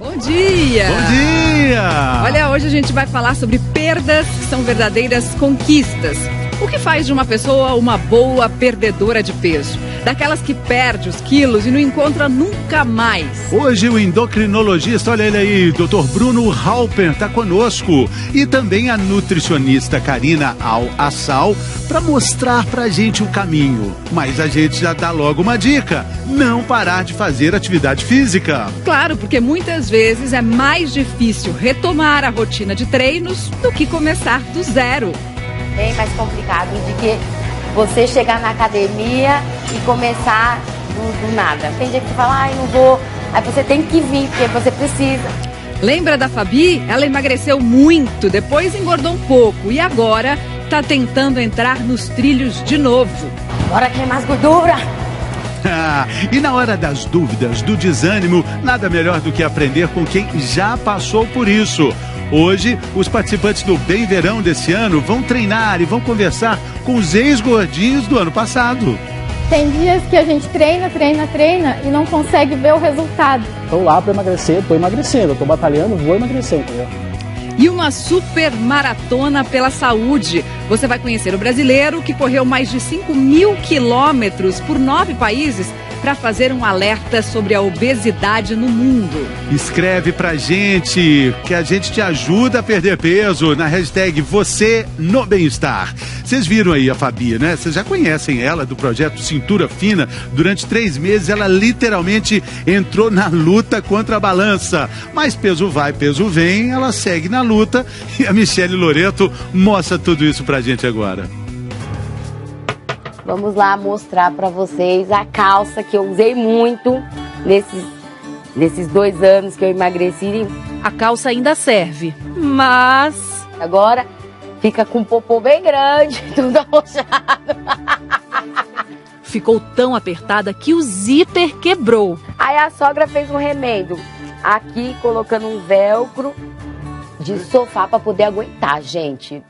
Bom dia! Bom dia! Olha, hoje a gente vai falar sobre perdas que são verdadeiras conquistas. O que faz de uma pessoa uma boa perdedora de peso? Daquelas que perde os quilos e não encontra nunca mais. Hoje o endocrinologista, olha ele aí, Dr. Bruno Halper, está conosco. E também a nutricionista Karina Al-Assal, para mostrar pra gente o caminho. Mas a gente já dá logo uma dica: não parar de fazer atividade física. Claro, porque muitas vezes é mais difícil retomar a rotina de treinos do que começar do zero. Bem mais complicado de que você chegar na academia e começar do nada. Tem dia que você fala, ai, não vou. Aí você tem que vir, porque você precisa. Lembra da Fabi? Ela emagreceu muito, depois engordou um pouco e agora tá tentando entrar nos trilhos de novo. Bora ter mais gordura! E na hora das dúvidas, do desânimo, nada melhor do que aprender com quem já passou por isso. Hoje, os participantes do Bem Verão desse ano vão treinar e vão conversar com os ex-gordinhos do ano passado. Tem dias que a gente treina e não consegue ver o resultado. Estou lá para emagrecer, estou emagrecendo, estou batalhando, vou emagrecer, entendeu? E uma super maratona pela saúde. Você vai conhecer o brasileiro que correu mais de 5.000 quilômetros por 9 países para fazer um alerta sobre a obesidade no mundo. Escreve pra gente, que a gente te ajuda a perder peso na hashtag Você no Bem-Estar. Vocês viram aí a Fabi, né? Vocês já conhecem ela do projeto Cintura Fina. Durante 3 meses ela literalmente entrou na luta contra a balança. Mas peso vai, peso vem, ela segue na luta. E a Michele Loreto mostra tudo isso pra gente agora. Vamos lá mostrar pra vocês a calça que eu usei muito nesses 2 anos que eu emagreci. A calça ainda serve, mas agora fica com o popô bem grande, tudo arrochado. Ficou tão apertada que o zíper quebrou. Aí a sogra fez um remendo aqui, colocando um velcro de sofá pra poder aguentar, gente.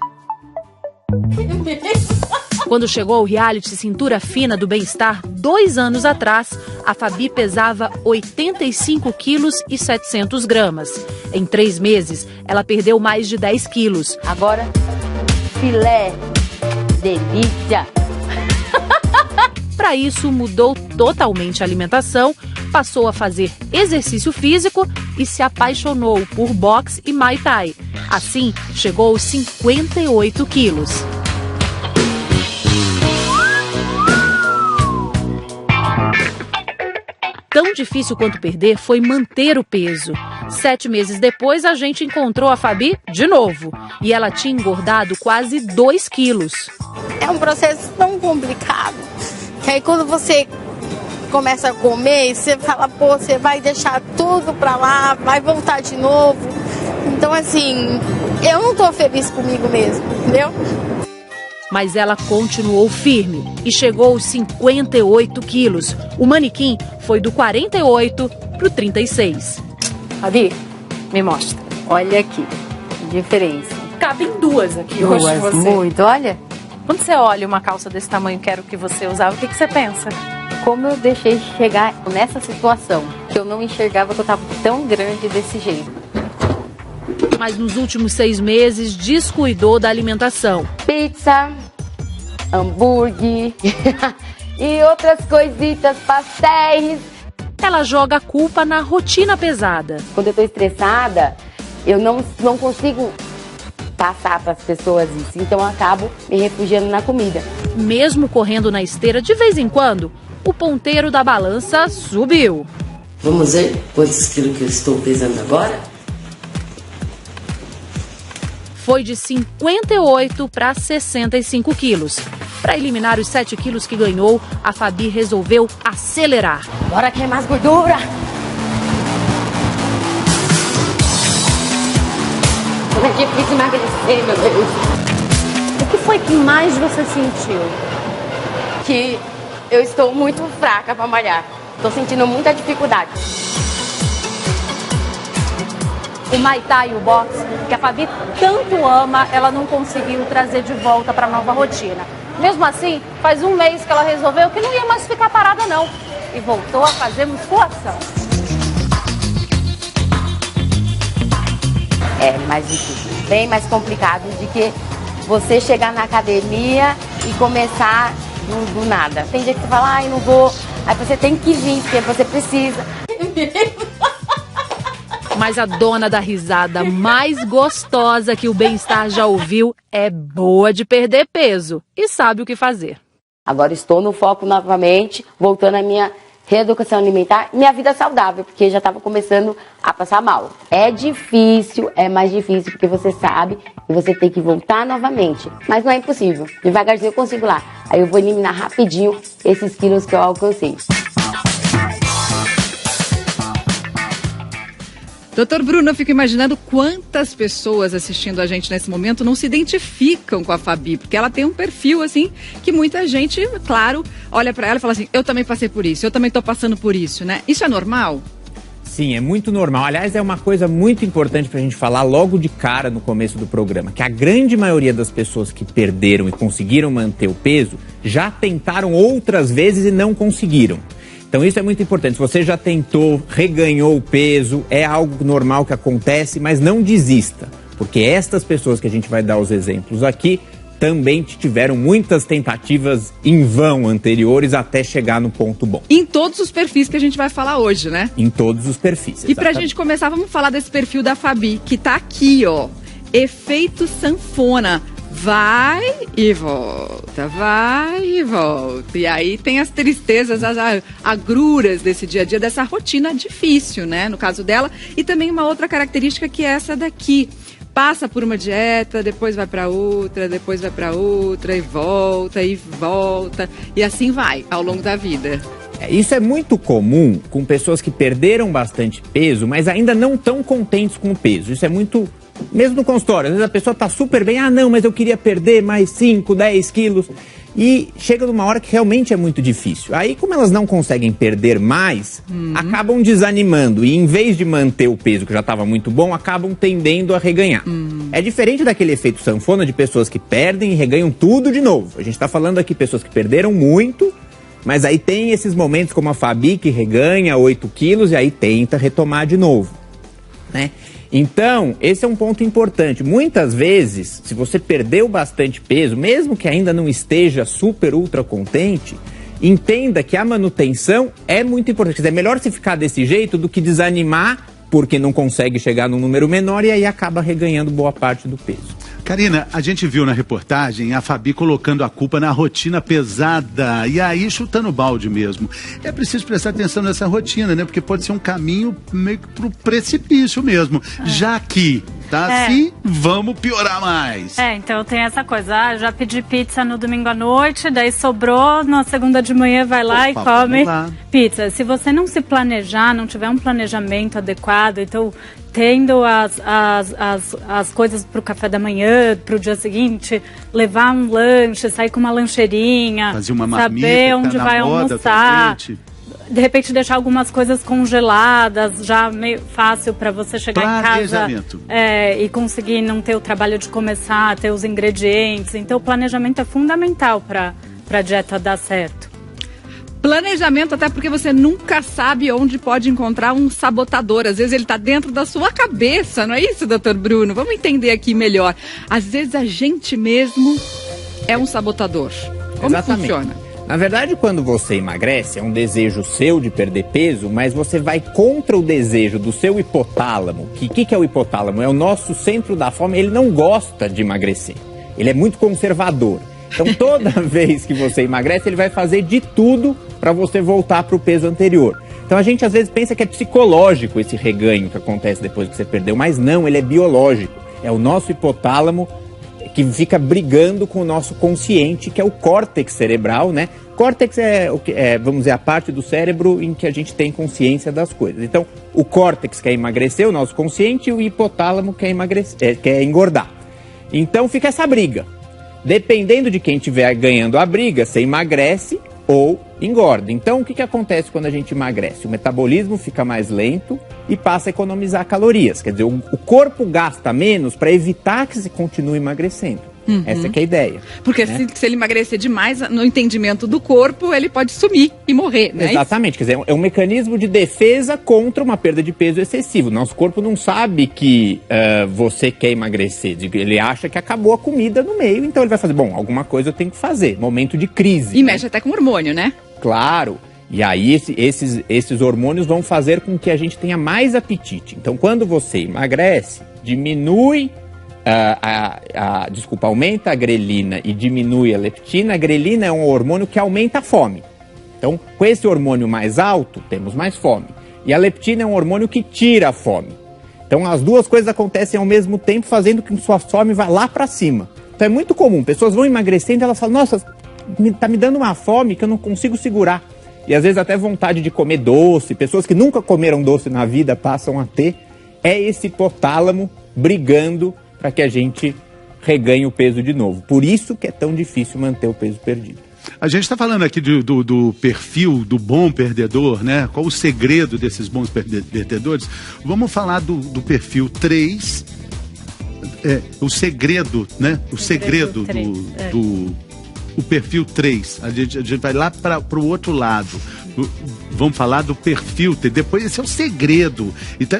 Quando chegou ao reality Cintura Fina do Bem-Estar, 2 anos atrás, a Fabi pesava 85 quilos e 700 gramas. Em 3 meses, ela perdeu mais de 10 quilos. Agora, filé, delícia! Para isso, mudou totalmente a alimentação, passou a fazer exercício físico e se apaixonou por boxe e Muay Thai. Assim, chegou aos 58 quilos. Tão difícil quanto perder foi manter o peso. 7 meses depois, a gente encontrou a Fabi de novo. E ela tinha engordado quase 2 quilos. É um processo tão complicado, que aí quando você começa a comer, você fala, pô, você vai deixar tudo pra lá, vai voltar de novo. Então, assim, eu não tô feliz comigo mesmo, entendeu? Mas ela continuou firme e chegou aos 58 quilos. O manequim foi do 48 para o 36. Fabi, me mostra. Olha aqui, que diferença. Cabem 2 aqui 2, hoje você. Muito, olha. Quando você olha uma calça desse tamanho que era o que você usava, o que você pensa? Como eu deixei chegar nessa situação, que eu não enxergava que eu tava tão grande desse jeito. Mas nos últimos 6 meses descuidou da alimentação. Pizza, hambúrguer e outras coisitas, pastéis. Ela joga a culpa na rotina pesada. Quando eu tô estressada, eu não consigo passar para as pessoas isso, então eu acabo me refugiando na comida. Mesmo correndo na esteira de vez em quando, o ponteiro da balança subiu. Vamos ver quantos quilos que eu estou pesando agora? Foi de 58 para 65 quilos. Para eliminar os 7 quilos que ganhou, a Fabi resolveu acelerar. Bora ter mais gordura! Como é difícil emagrecer, meu Deus! O que foi que mais você sentiu? Que eu estou muito fraca para malhar. Estou sentindo muita dificuldade. O Muay Thai e o boxe, que a Fabi tanto ama, ela não conseguiu trazer de volta para a nova rotina. Mesmo assim, faz 1 mês que ela resolveu que não ia mais ficar parada não. E voltou a fazer musculação. É mais difícil, bem mais complicado de que você chegar na academia e começar do nada. Tem dia que você fala, ai, não vou, aí você tem que vir, porque você precisa. Mas a dona da risada mais gostosa que o Bem-Estar já ouviu é boa de perder peso e sabe o que fazer. Agora estou no foco novamente, voltando à minha reeducação alimentar e minha vida saudável, porque já estava começando a passar mal. É difícil, é mais difícil, porque você sabe que você tem que voltar novamente. Mas não é impossível. Devagarzinho eu consigo lá. Aí eu vou eliminar rapidinho esses quilos que eu alcancei. Doutor Bruno, eu fico imaginando quantas pessoas assistindo a gente nesse momento não se identificam com a Fabi, porque ela tem um perfil, assim, que muita gente, claro, olha pra ela e fala assim, eu também passei por isso, eu também tô passando por isso, né? Isso é normal? Sim, é muito normal. Aliás, é uma coisa muito importante pra gente falar logo de cara no começo do programa, que a grande maioria das pessoas que perderam e conseguiram manter o peso já tentaram outras vezes e não conseguiram. Então isso é muito importante. Se você já tentou, reganhou o peso, é algo normal que acontece, mas não desista. Porque estas pessoas que a gente vai dar os exemplos aqui também tiveram muitas tentativas em vão anteriores até chegar no ponto bom. Em todos os perfis que a gente vai falar hoje, né? Em todos os perfis. E pra gente começar, vamos falar desse perfil da Fabi, que tá aqui, ó. Efeito sanfona. Vai e volta, vai e volta. E aí tem as tristezas, as agruras desse dia a dia, dessa rotina difícil, né? No caso dela. E também uma outra característica que é essa daqui. Passa por uma dieta, depois vai para outra, depois vai para outra e volta e volta. E assim vai ao longo da vida. Isso é muito comum com pessoas que perderam bastante peso, mas ainda não estão contentes com o peso. Isso é muito... Mesmo no consultório, às vezes a pessoa tá super bem, não, mas eu queria perder mais 5, 10 quilos. E chega numa hora que realmente é muito difícil. Aí, como elas não conseguem perder mais, acabam desanimando. E em vez de manter o peso que já estava muito bom, acabam tendendo a reganhar. É diferente daquele efeito sanfona de pessoas que perdem e reganham tudo de novo. A gente está falando aqui de pessoas que perderam muito, mas aí tem esses momentos como a Fabi, que reganha 8 quilos e aí tenta retomar de novo, né? Então, esse é um ponto importante. Muitas vezes, se você perdeu bastante peso, mesmo que ainda não esteja super, ultra contente, entenda que a manutenção é muito importante. Quer dizer, é melhor você ficar desse jeito do que desanimar porque não consegue chegar num número menor e aí acaba reganhando boa parte do peso. Karina, a gente viu na reportagem a Fabi colocando a culpa na rotina pesada e aí chutando balde mesmo. É preciso prestar atenção nessa rotina, né? Porque pode ser um caminho meio que pro precipício mesmo. Já que tá assim, vamos piorar mais. Então tem essa coisa, já pedi pizza no domingo à noite, daí sobrou, na segunda de manhã vai lá e come pizza. Se você não se planejar, não tiver um planejamento adequado, então tendo as coisas para o café da manhã, para o dia seguinte, levar um lanche, sair com uma lancheirinha, fazer uma saber onde vai almoçar, de repente deixar algumas coisas congeladas, já meio fácil para você chegar em casa e conseguir não ter o trabalho de começar a ter os ingredientes. Então o planejamento é fundamental para a dieta dar certo. Planejamento, até porque você nunca sabe onde pode encontrar um sabotador. Às vezes ele está dentro da sua cabeça, não é isso, doutor Bruno? Vamos entender aqui melhor. Às vezes a gente mesmo é um sabotador. Como funciona? Na verdade, quando você emagrece, é um desejo seu de perder peso, mas você vai contra o desejo do seu hipotálamo. O que é o hipotálamo? É o nosso centro da fome. Ele não gosta de emagrecer. Ele é muito conservador. Então, toda vez que você emagrece, ele vai fazer de tudo para você voltar para o peso anterior. Então, a gente às vezes pensa que é psicológico esse reganho que acontece depois que você perdeu, mas não, ele é biológico. É o nosso hipotálamo que fica brigando com o nosso consciente, que é o córtex cerebral, né? Córtex vamos dizer, a parte do cérebro em que a gente tem consciência das coisas. Então, o córtex quer emagrecer, o nosso consciente, e o hipotálamo quer engordar. Então, fica essa briga. Dependendo de quem estiver ganhando a briga, você emagrece ou engorda. Então, o que acontece quando a gente emagrece? O metabolismo fica mais lento e passa a economizar calorias. Quer dizer, o corpo gasta menos para evitar que você continue emagrecendo. Essa que é a ideia. Porque se ele emagrecer demais, no entendimento do corpo, ele pode sumir e morrer, né? Exatamente, quer dizer, é um mecanismo de defesa contra uma perda de peso excessivo. Nosso corpo não sabe que você quer emagrecer, ele acha que acabou a comida no meio, então ele vai fazer, bom, alguma coisa eu tenho que fazer, momento de crise. E mexe até com hormônio, né? Claro, e aí esses hormônios vão fazer com que a gente tenha mais apetite. Então quando você emagrece, diminui aumenta a grelina e diminui a leptina. A grelina é um hormônio que aumenta a fome. Então, com esse hormônio mais alto, temos mais fome. E a leptina é um hormônio que tira a fome. Então, as duas coisas acontecem ao mesmo tempo, fazendo com que sua fome vá lá para cima. Então, é muito comum. Pessoas vão emagrecendo e elas falam, nossa, tá me dando uma fome que eu não consigo segurar. E às vezes até vontade de comer doce. Pessoas que nunca comeram doce na vida passam a ter. É esse hipotálamo brigando para que a gente reganhe o peso de novo. Por isso que é tão difícil manter o peso perdido. A gente está falando aqui do perfil do bom perdedor, né? Qual o segredo desses bons perdedores? Vamos falar do perfil 3, o segredo, né? O segredo o perfil 3. A gente vai lá para o outro lado. Vamos falar do perfil, depois esse é o segredo. Então,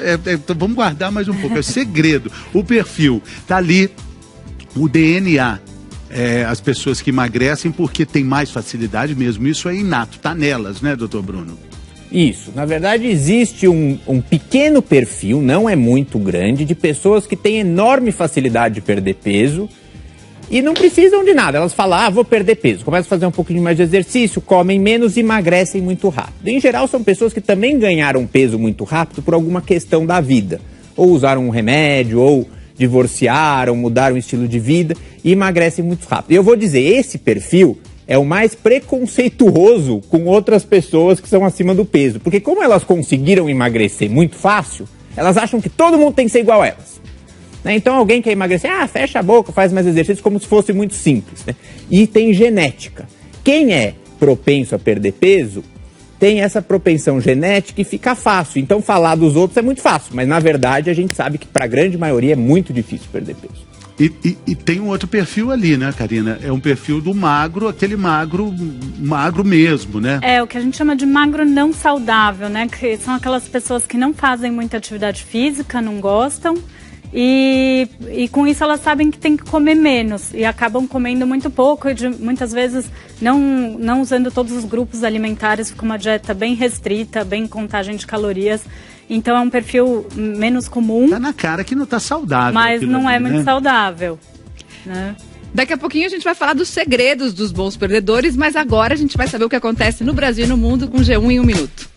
vamos guardar mais um pouco, é o segredo. O perfil, tá ali o DNA. As pessoas que emagrecem porque tem mais facilidade mesmo, isso é inato, tá nelas, né, doutor Bruno? Isso, na verdade existe um pequeno perfil, não é muito grande, de pessoas que têm enorme facilidade de perder peso e não precisam de nada. Elas falam, vou perder peso, começam a fazer um pouquinho mais de exercício, comem menos e emagrecem muito rápido. Em geral são pessoas que também ganharam peso muito rápido por alguma questão da vida, ou usaram um remédio, ou divorciaram, mudaram o estilo de vida e emagrecem muito rápido. E eu vou dizer, esse perfil é o mais preconceituoso com outras pessoas que são acima do peso. Porque como elas conseguiram emagrecer muito fácil, elas acham que todo mundo tem que ser igual a elas. Né? Então alguém quer emagrecer, fecha a boca, faz mais exercício, como se fosse muito simples. Né? E tem genética. Quem é propenso a perder peso tem essa propensão genética e fica fácil. Então falar dos outros é muito fácil, mas na verdade a gente sabe que para a grande maioria é muito difícil perder peso. E tem um outro perfil ali, né, Karina? É um perfil do magro, aquele magro mesmo, né? É o que a gente chama de magro não saudável, né? Que são aquelas pessoas que não fazem muita atividade física, não gostam. E com isso elas sabem que tem que comer menos e acabam comendo muito pouco e muitas vezes não usando todos os grupos alimentares, fica uma dieta bem restrita, bem contagem de calorias. Então é um perfil menos comum. Tá na cara que não tá saudável. Mas não é muito saudável, né? Daqui a pouquinho a gente vai falar dos segredos dos bons perdedores, mas agora a gente vai saber o que acontece no Brasil e no mundo com G1 em 1 minuto.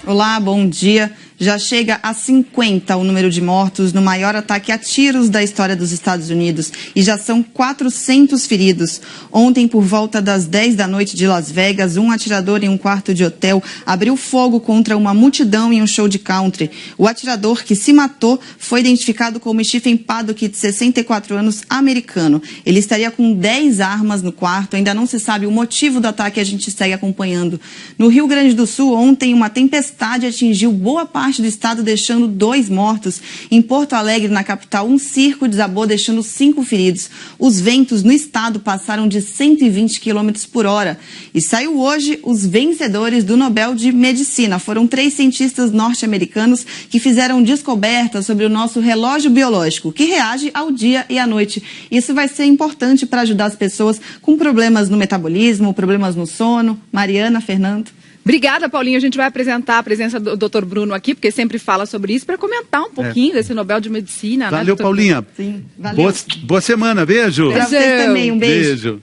Olá, bom dia. Já chega a 50 o número de mortos no maior ataque a tiros da história dos Estados Unidos e já são 400 feridos. Ontem, por volta das 10 da noite de Las Vegas, um atirador em um quarto de hotel abriu fogo contra uma multidão em um show de country. O atirador que se matou foi identificado como Stephen Paddock, de 64 anos, americano. Ele estaria com 10 armas no quarto, ainda não se sabe o motivo do ataque, a gente segue acompanhando. No Rio Grande do Sul, ontem, uma tempestade atingiu boa parte do estado, deixando 2 mortos. Em Porto Alegre, na capital, um circo desabou, deixando 5 feridos. Os ventos no estado passaram de 120 km por hora. E saiu hoje os vencedores do Nobel de Medicina. Foram 3 cientistas norte-americanos que fizeram descobertas sobre o nosso relógio biológico, que reage ao dia e à noite. Isso vai ser importante para ajudar as pessoas com problemas no metabolismo, problemas no sono. Mariana, Fernando. Obrigada, Paulinho. A gente vai apresentar a presença do Dr. Bruno aqui, porque sempre fala sobre isso, para comentar um pouquinho desse Nobel de Medicina. Valeu, né, Paulinha. Sim, valeu. Boa semana, beijo. Pra vocês também, um beijo.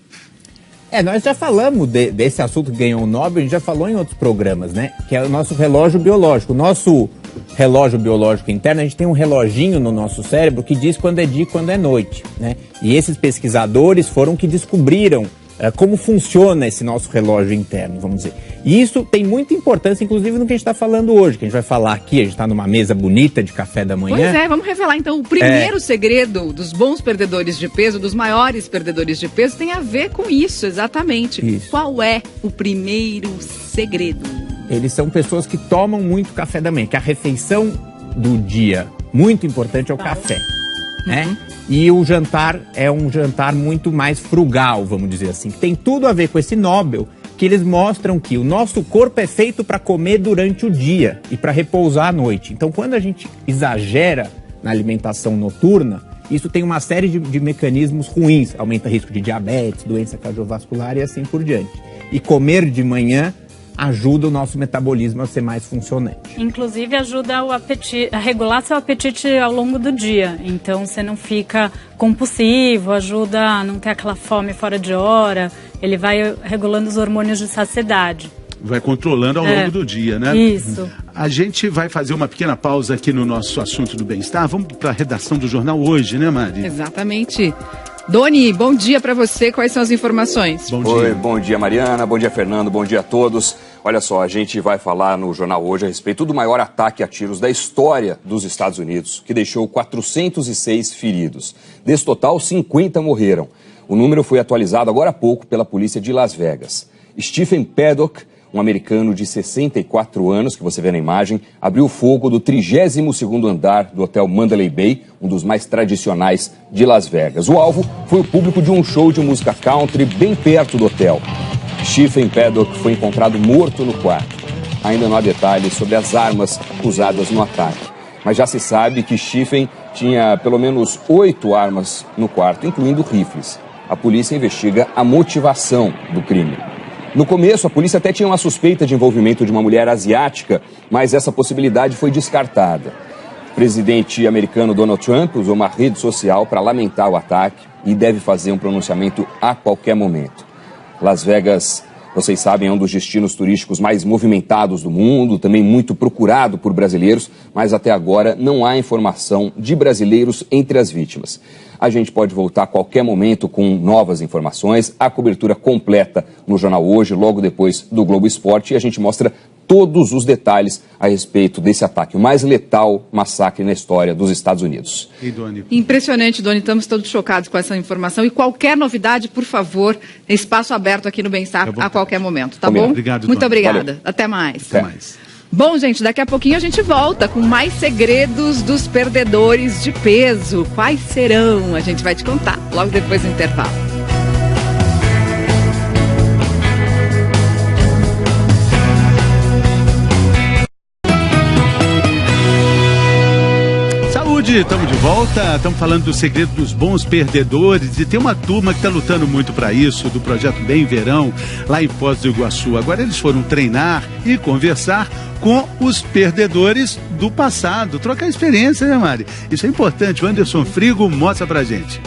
Nós já falamos desse assunto que ganhou o Nobel, a gente já falou em outros programas, né? Que é o nosso relógio biológico. O nosso relógio biológico interno, a gente tem um reloginho no nosso cérebro que diz quando é dia e quando é noite, né? E esses pesquisadores foram que descobriram como funciona esse nosso relógio interno, vamos dizer. E isso tem muita importância, inclusive, no que a gente está falando hoje, que a gente vai falar aqui, a gente está numa mesa bonita de café da manhã. Pois é, vamos revelar então o primeiro segredo dos bons perdedores de peso, dos maiores perdedores de peso, tem a ver com isso, exatamente. Isso. Qual é o primeiro segredo? eles são pessoas que tomam muito café da manhã, que a refeição do dia muito importante é o café, né? E o jantar é um jantar muito mais frugal, vamos dizer assim, que tem tudo a ver com esse Nobel, que eles mostram que o nosso corpo é feito para comer durante o dia e para repousar à noite. Então, quando a gente exagera na alimentação noturna, isso tem uma série de mecanismos ruins, aumenta o risco de diabetes, doença cardiovascular e assim por diante. E comer de manhã ajuda o nosso metabolismo a ser mais funcionante. Inclusive ajuda o apetite, a regular seu apetite ao longo do dia. Então você não fica compulsivo, ajuda a não ter aquela fome fora de hora. Ele vai regulando os hormônios de saciedade. Vai controlando ao longo do dia, né? Isso. A gente vai fazer uma pequena pausa aqui no nosso assunto do bem-estar. Vamos para a redação do jornal hoje, né, Mari? Exatamente. Doni, bom dia para você. Quais são as informações? Bom dia. Oi, bom dia, Mariana. Bom dia, Fernando. Bom dia a todos. Olha só, a gente vai falar no jornal hoje a respeito do maior ataque a tiros da história dos Estados Unidos, que deixou 406 feridos. Desse total, 50 morreram. O número foi atualizado agora há pouco pela polícia de Las Vegas. Stephen Paddock, um americano de 64 anos, que você vê na imagem, abriu fogo do 32º andar do hotel Mandalay Bay, um dos mais tradicionais de Las Vegas. O alvo foi o público de um show de música country bem perto do hotel. Stephen Paddock foi encontrado morto no quarto. Ainda não há detalhes sobre as armas usadas no ataque, mas já se sabe que Stephen tinha pelo menos 8 armas no quarto, incluindo rifles. A polícia investiga a motivação do crime. No começo, a polícia até tinha uma suspeita de envolvimento de uma mulher asiática, mas essa possibilidade foi descartada. O presidente americano Donald Trump usou uma rede social para lamentar o ataque e deve fazer um pronunciamento a qualquer momento. Las Vegas, vocês sabem, é um dos destinos turísticos mais movimentados do mundo, também muito procurado por brasileiros, mas até agora não há informação de brasileiros entre as vítimas. A gente pode voltar a qualquer momento com novas informações, a cobertura completa no Jornal Hoje, logo depois do Globo Esporte, e a gente mostra todos os detalhes a respeito desse ataque, o mais letal massacre na história dos Estados Unidos. E Doni? Impressionante, Doni, estamos todos chocados com essa informação e qualquer novidade, por favor, espaço aberto aqui no Bem-Estar a qualquer momento, tá bom? Obrigado, Muito Doni. obrigada. Valeu. Até mais. Até mais. Bom, gente, daqui a pouquinho a gente volta com mais segredos dos perdedores de peso. Quais serão? A gente vai te contar logo depois do intervalo. Estamos de volta, estamos falando do segredo dos bons perdedores e tem uma turma que está lutando muito para isso, do projeto Bem Verão, lá em Foz do Iguaçu. Agora eles foram treinar e conversar com os perdedores do passado, trocar experiência, né, Mari? Isso é importante, o Anderson Frigo mostra pra gente.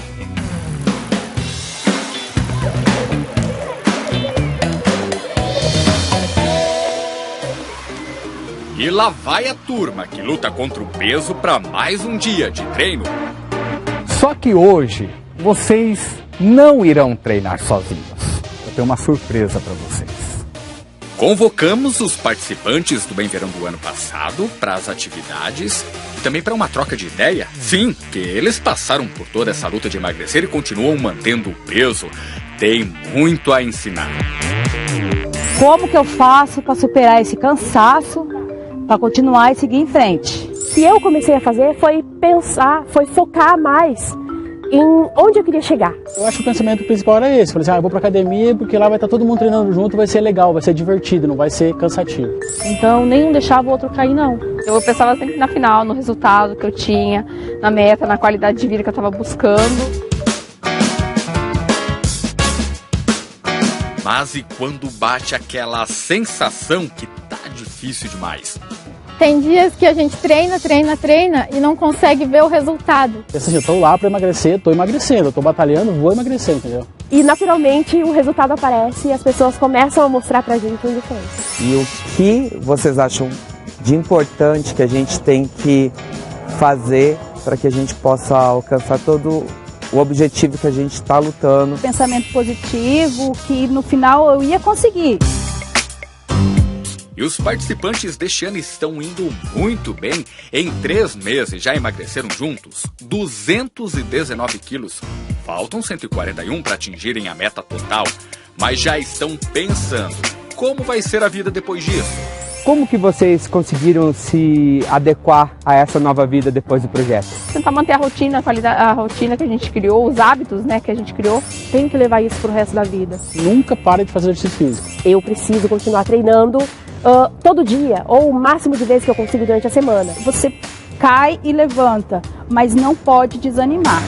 E lá vai a turma que luta contra o peso para mais um dia de treino. Só que hoje vocês não irão treinar sozinhos. Eu tenho uma surpresa para vocês. Convocamos os participantes do Bem Verão do ano passado para as atividades e também para uma troca de ideia. Sim, que eles passaram por toda essa luta de emagrecer e continuam mantendo o peso. Tem muito a ensinar. Como que eu faço para superar esse cansaço, para continuar e seguir em frente? O que eu comecei a fazer foi pensar, foi focar mais em onde eu queria chegar. Eu acho que o pensamento principal era esse. Falei assim, eu vou pra academia porque lá vai estar todo mundo treinando junto, vai ser legal, vai ser divertido, não vai ser cansativo. Então, nenhum deixava o outro cair, não. Eu pensava sempre na final, no resultado que eu tinha, na meta, na qualidade de vida que eu estava buscando. Mas e quando bate aquela sensação que tá difícil demais? Tem dias que a gente treina e não consegue ver o resultado. Assim, eu tô lá pra emagrecer, tô emagrecendo, eu tô batalhando, vou emagrecer, entendeu? E naturalmente o resultado aparece e as pessoas começam a mostrar pra gente o diferente. E o que vocês acham de importante que a gente tem que fazer para que a gente possa alcançar todo o objetivo que a gente está lutando? Pensamento positivo, que no final eu ia conseguir. E os participantes deste ano estão indo muito bem. Em 3 meses já emagreceram juntos 219 quilos. Faltam 141 para atingirem a meta total. Mas já estão pensando como vai ser a vida depois disso. Como que vocês conseguiram se adequar a essa nova vida depois do projeto? Tentar manter a rotina, a rotina que a gente criou, os hábitos, né, que a gente criou. Tem que levar isso pro resto da vida. Nunca pare de fazer exercício físico. Eu preciso continuar treinando todo dia, ou o máximo de vezes que eu consigo durante a semana. Você cai e levanta, mas não pode desanimar.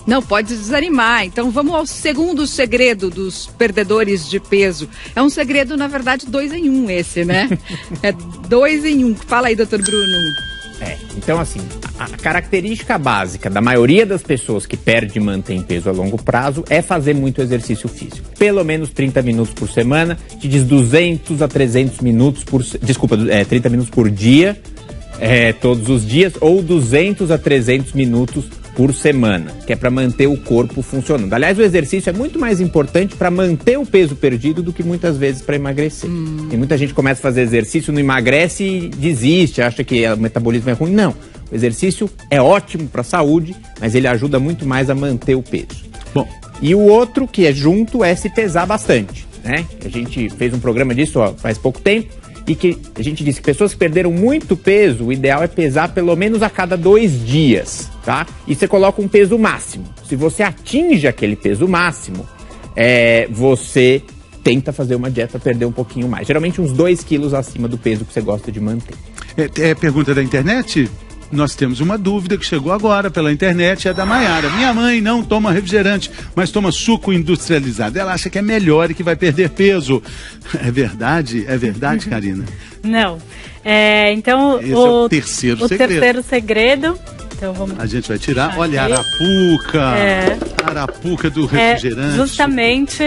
Não pode desanimar. Então vamos ao segundo segredo dos perdedores de peso. É um segredo, na verdade, 2 em 1 esse, né? É 2 em 1. Fala aí, doutor Bruno. Então assim, a característica básica da maioria das pessoas que perde e mantém peso a longo prazo é fazer muito exercício físico. Pelo menos 30 minutos por semana, te diz 200 a 300 minutos por... 30 minutos por dia, todos os dias, ou 200 a 300 minutos por semana, que é para manter o corpo funcionando. Aliás, o exercício é muito mais importante para manter o peso perdido do que muitas vezes para emagrecer. Tem muita gente que começa a fazer exercício, não emagrece e desiste, acha que o metabolismo é ruim. Não, o exercício é ótimo para a saúde, mas ele ajuda muito mais a manter o peso. Bom, e o outro que é junto é se pesar bastante, né? A gente fez um programa disso faz pouco tempo, e que a gente disse que pessoas que perderam muito peso, o ideal é pesar pelo menos a cada 2 dias, tá? E você coloca um peso máximo. Se você atinge aquele peso máximo, você tenta fazer uma dieta para perder um pouquinho mais. Geralmente uns 2 quilos acima do peso que você gosta de manter. Pergunta da internet? Nós temos uma dúvida que chegou agora pela internet, é da Maiara. Minha mãe não toma refrigerante, mas toma suco industrializado. Ela acha que é melhor e que vai perder peso. É verdade? É verdade, Karina? Não. Então, esse é o terceiro segredo. O terceiro segredo... Então vamos... A gente vai tirar, olha, a arapuca, arapuca do refrigerante. Justamente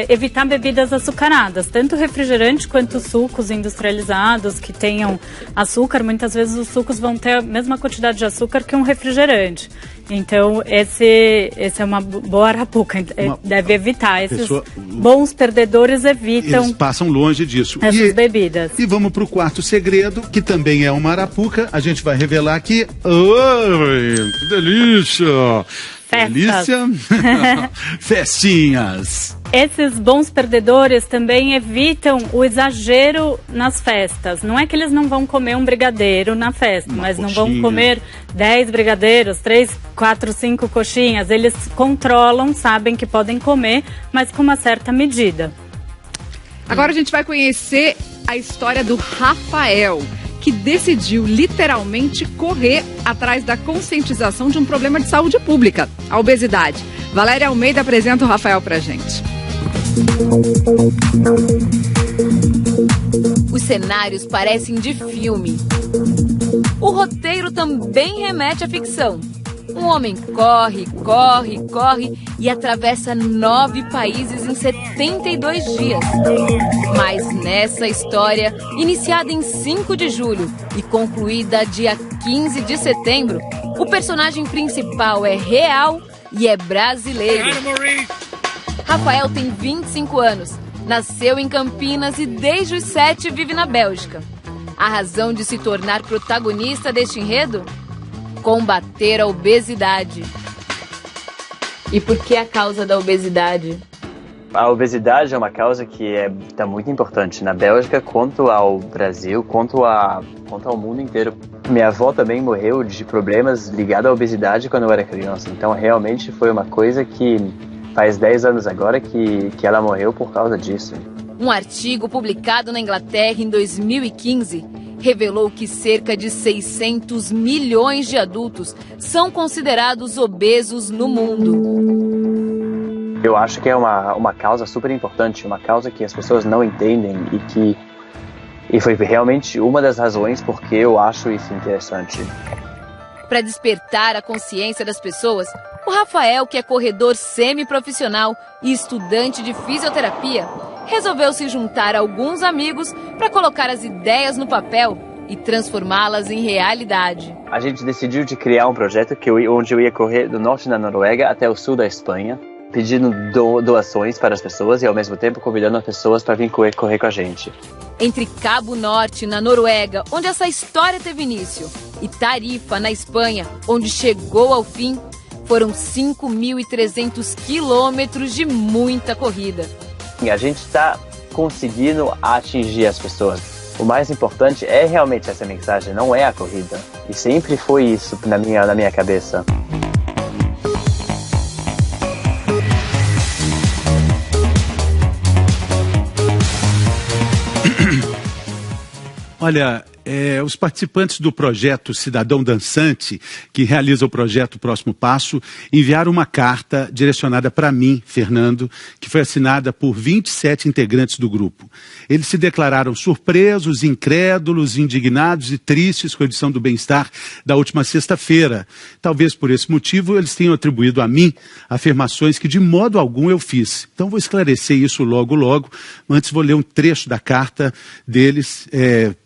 evitar bebidas açucaradas, tanto refrigerante quanto sucos industrializados que tenham açúcar. Muitas vezes os sucos vão ter a mesma quantidade de açúcar que um refrigerante. Então, esse é uma boa arapuca, deve evitar. Esses bons perdedores evitam... Eles passam longe disso. Essas bebidas. E vamos para o quarto segredo, que também é uma arapuca. A gente vai revelar aqui. Oi, que delícia! Festas. Delícia! Festinhas! Esses bons perdedores também evitam o exagero nas festas. Não é que eles não vão comer um brigadeiro na festa, mas não vão comer 10 brigadeiros, 3, 4, 5 coxinhas. Eles controlam, sabem que podem comer, mas com uma certa medida. Agora a gente vai conhecer a história do Rafael, que decidiu literalmente correr atrás da conscientização de um problema de saúde pública, a obesidade. Valéria Almeida apresenta o Rafael pra gente. Os cenários parecem de filme. O roteiro também remete à ficção. Um homem corre e atravessa 9 países em 72 dias. Mas nessa história, iniciada em 5 de julho e concluída dia 15 de setembro, o personagem principal é real e é brasileiro. Rafael tem 25 anos, nasceu em Campinas e desde os 7 vive na Bélgica. A razão de se tornar protagonista deste enredo? Combater a obesidade. E por que a causa da obesidade? A obesidade é uma causa que está muito importante na Bélgica, quanto ao Brasil, quanto ao mundo inteiro. Minha avó também morreu de problemas ligados à obesidade quando eu era criança. Então realmente foi uma coisa que faz 10 anos agora que ela morreu por causa disso. Um artigo publicado na Inglaterra em 2015 revelou que cerca de 600 milhões de adultos são considerados obesos no mundo. Eu acho que é uma causa super importante, uma causa que as pessoas não entendem e foi realmente uma das razões porque eu acho isso interessante. Para despertar a consciência das pessoas, o Rafael, que é corredor semiprofissional e estudante de fisioterapia, resolveu se juntar a alguns amigos para colocar as ideias no papel e transformá-las em realidade. A gente decidiu de criar um projeto onde eu ia correr do norte da Noruega até o sul da Espanha, pedindo doações para as pessoas e ao mesmo tempo convidando as pessoas para vir correr com a gente. Entre Cabo Norte, na Noruega, onde essa história teve início, e Tarifa, na Espanha, onde chegou ao fim, Foram 5.300 quilômetros de muita corrida. A gente está conseguindo atingir as pessoas. O mais importante é realmente essa mensagem, não é a corrida. E sempre foi isso na minha cabeça. Olha, os participantes do projeto Cidadão Dançante, que realiza o projeto Próximo Passo, enviaram uma carta direcionada para mim, Fernando, que foi assinada por 27 integrantes do grupo. Eles se declararam surpresos, incrédulos, indignados e tristes com a edição do Bem-Estar da última sexta-feira. Talvez por esse motivo eles tenham atribuído a mim afirmações que de modo algum eu fiz. Então vou esclarecer isso logo. Antes vou ler um trecho da carta deles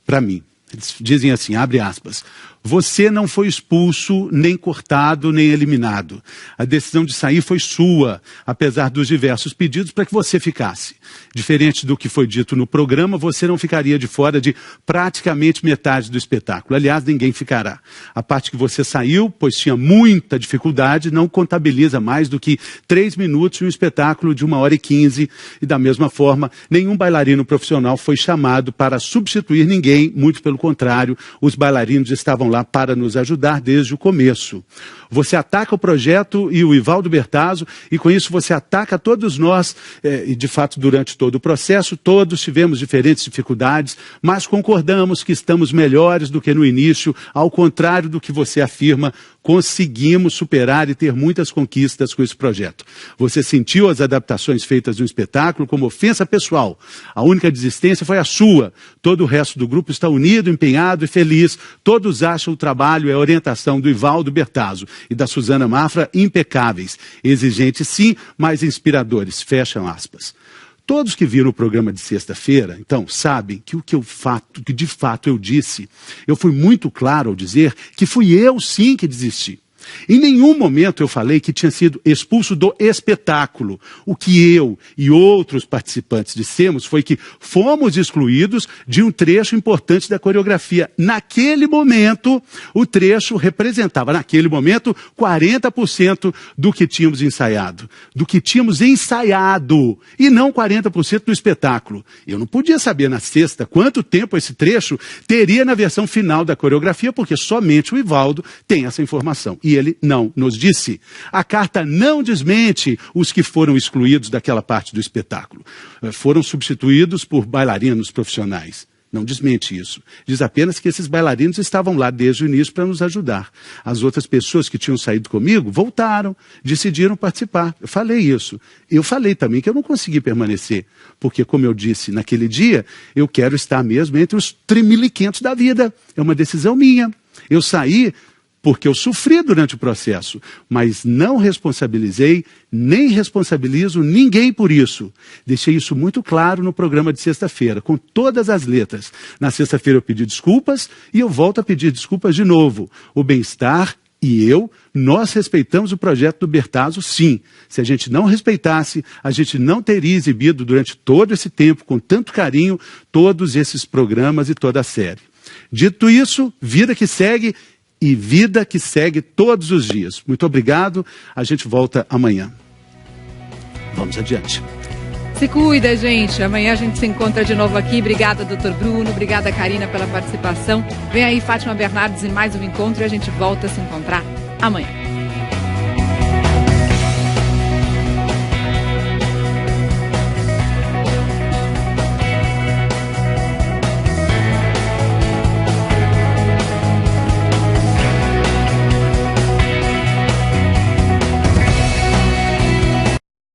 para mim. Eles dizem assim, abre aspas, você não foi expulso, nem cortado, nem eliminado. A decisão de sair foi sua, apesar dos diversos pedidos para que você ficasse. Diferente do que foi dito no programa, você não ficaria de fora de praticamente metade do espetáculo. Aliás, ninguém ficará. A parte que você saiu, pois tinha muita dificuldade, não contabiliza mais do que 3 minutos em um espetáculo de 1h15. E da mesma forma, nenhum bailarino profissional foi chamado para substituir ninguém, muito pelo contrário, os bailarinos estavam lá para nos ajudar desde o começo. Você ataca o projeto e o Ivaldo Bertazzo, e com isso você ataca todos nós, e de fato durante todo o processo, todos tivemos diferentes dificuldades, mas concordamos que estamos melhores do que no início, ao contrário do que você afirma, conseguimos superar e ter muitas conquistas com esse projeto. Você sentiu as adaptações feitas no espetáculo como ofensa pessoal. A única desistência foi a sua. Todo o resto do grupo está unido, empenhado e feliz. Todos acham o trabalho e a orientação do Ivaldo Bertazzo e da Suzana Mafra impecáveis. Exigentes sim, mas inspiradores. Fecham aspas. Todos que viram o programa de sexta-feira, então, sabem que que de fato eu disse, eu fui muito claro ao dizer que fui eu sim que desisti. Em nenhum momento eu falei que tinha sido expulso do espetáculo. O que eu e outros participantes dissemos foi que fomos excluídos de um trecho importante da coreografia. Naquele momento, o trecho representava, 40% do que tínhamos ensaiado. E não 40% do espetáculo. Eu não podia saber na sexta quanto tempo esse trecho teria na versão final da coreografia, porque somente o Ivaldo tem essa informação. E ele não nos disse. A carta não desmente os que foram excluídos daquela parte do espetáculo. Foram substituídos por bailarinos profissionais. Não desmente isso. Diz apenas que esses bailarinos estavam lá desde o início para nos ajudar. As outras pessoas que tinham saído comigo voltaram, decidiram participar. Eu falei isso. Eu falei também que eu não consegui permanecer, porque, como eu disse naquele dia, eu quero estar mesmo entre os trimiliquentos da vida. É uma decisão minha. Eu saí porque eu sofri durante o processo, mas não responsabilizei, nem responsabilizo ninguém por isso. Deixei isso muito claro no programa de sexta-feira, com todas as letras. Na sexta-feira eu pedi desculpas e eu volto a pedir desculpas de novo. O Bem-Estar e nós respeitamos o projeto do Bertazzo, sim. Se a gente não respeitasse, a gente não teria exibido durante todo esse tempo, com tanto carinho, todos esses programas e toda a série. Dito isso, vida que segue. E vida que segue todos os dias. Muito obrigado. A gente volta amanhã. Vamos adiante. Se cuida, gente. Amanhã a gente se encontra de novo aqui. Obrigada, doutor Bruno. Obrigada, Karina, pela participação. Vem aí, Fátima Bernardes, em mais um encontro e a gente volta a se encontrar amanhã.